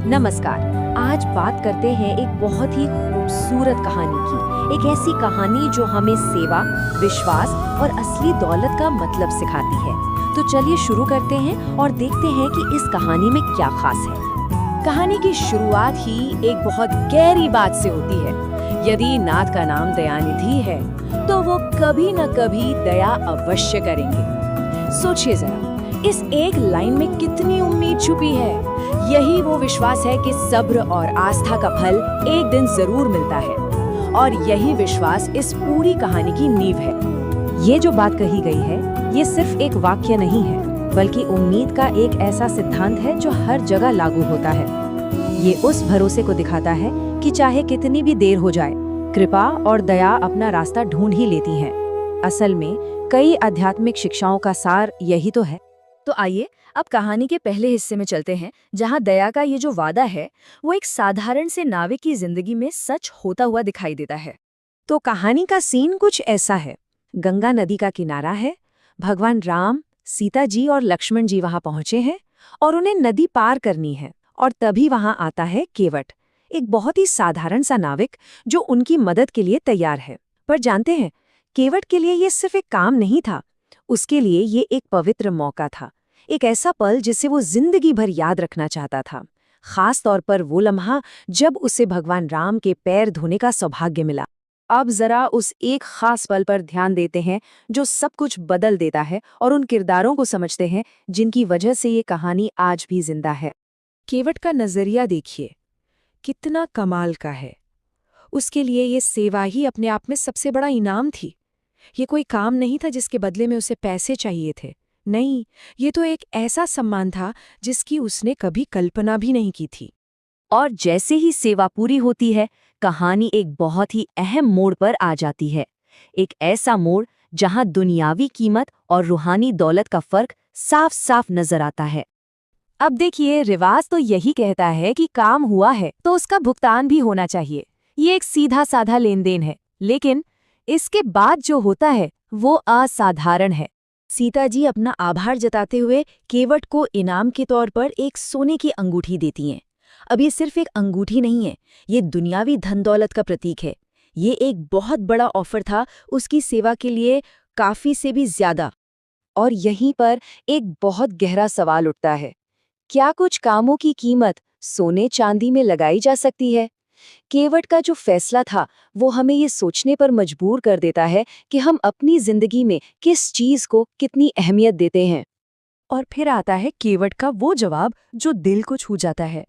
नमस्कार। आज बात करते हैं एक बहुत ही खूबसूरत कहानी की। एक ऐसी कहानी जो हमें सेवा, विश्वास और असली दौलत का मतलब सिखाती है। तो चलिए शुरू करते हैं और देखते हैं कि इस कहानी में क्या खास है। कहानी की शुरुआत ही एक बहुत गहरी बात से होती है। यदि नाथ का नाम दयानिधि है तो वो कभी न कभी दया अवश्य करेंगे। सोचिए जरा, इस एक लाइन में कितनी उम्मीद छुपी है। यही वो विश्वास है कि सब्र और आस्था का फल एक दिन जरूर मिलता है। और यही विश्वास इस पूरी कहानी की नींव है। ये जो बात कही गई है, ये सिर्फ एक वाक्य नहीं है, बल्कि उम्मीद का एक ऐसा सिद्धांत है जो हर जगह लागू होता है। ये उस भरोसे को दिखाता है कि चाहे कितनी भी देर हो जाए, कृपा और दया अपना रास्ता ढूंढ ही लेती हैं। असल में कई आध्यात्मिक शिक्षाओं का सार यही तो है। तो आइए अब कहानी के पहले हिस्से में चलते हैं, जहां दया का ये जो वादा है वो एक साधारण से नाविक की जिंदगी में सच होता हुआ दिखाई देता है। तो कहानी का सीन कुछ ऐसा है। गंगा नदी का किनारा है। भगवान राम, सीता जी और लक्ष्मण जी वहां पहुंचे हैं और उन्हें नदी पार करनी है। और तभी वहां आता है केवट, एक बहुत ही साधारण सा नाविक जो उनकी मदद के लिए तैयार है। पर जानते हैं, केवट के लिए ये सिर्फ एक काम नहीं था, उसके लिए ये एक पवित्र मौका था। एक ऐसा पल जिसे वो जिंदगी भर याद रखना चाहता था। खास तौर पर वो लम्हा जब उसे भगवान राम के पैर धोने का सौभाग्य मिला। अब जरा उस एक खास पल पर ध्यान देते हैं जो सब कुछ बदल देता है, और उन किरदारों को समझते हैं जिनकी वजह से ये कहानी आज भी जिंदा है। केवट का नजरिया देखिए, कितना कमाल का है। उसके लिए ये सेवा ही अपने आप में सबसे बड़ा इनाम थी। ये कोई काम नहीं था जिसके बदले में उसे पैसे चाहिए थे। नहीं, ये तो एक ऐसा सम्मान था जिसकी उसने कभी कल्पना भी नहीं की थी। और जैसे ही सेवा पूरी होती है, कहानी एक बहुत ही अहम मोड़ पर आ जाती है। एक ऐसा मोड़ जहां दुनियावी कीमत और रूहानी दौलत का फर्क साफ साफ नजर आता है। अब देखिए, रिवाज तो यही कहता है कि काम हुआ है तो उसका भुगतान भी होना चाहिए। ये एक सीधा साधा लेन देन है, लेकिन इसके बाद जो होता है वो असाधारण है। सीता जी अपना आभार जताते हुए केवट को इनाम के तौर पर एक सोने की अंगूठी देती हैं। अब ये सिर्फ एक अंगूठी नहीं है, ये दुनियावी धन दौलत का प्रतीक है। ये एक बहुत बड़ा ऑफर था उसकी सेवा के लिए, काफी से भी ज्यादा। और यहीं पर एक बहुत गहरा सवाल उठता है, क्या कुछ कामों की कीमत सोने चांदी में लगाई जा सकती है? केवट का जो फैसला था वो हमें ये सोचने पर मजबूर कर देता है कि हम अपनी जिंदगी में किस चीज को कितनी अहमियत देते हैं। और फिर आता है केवट का वो जवाब जो दिल को छू जाता है।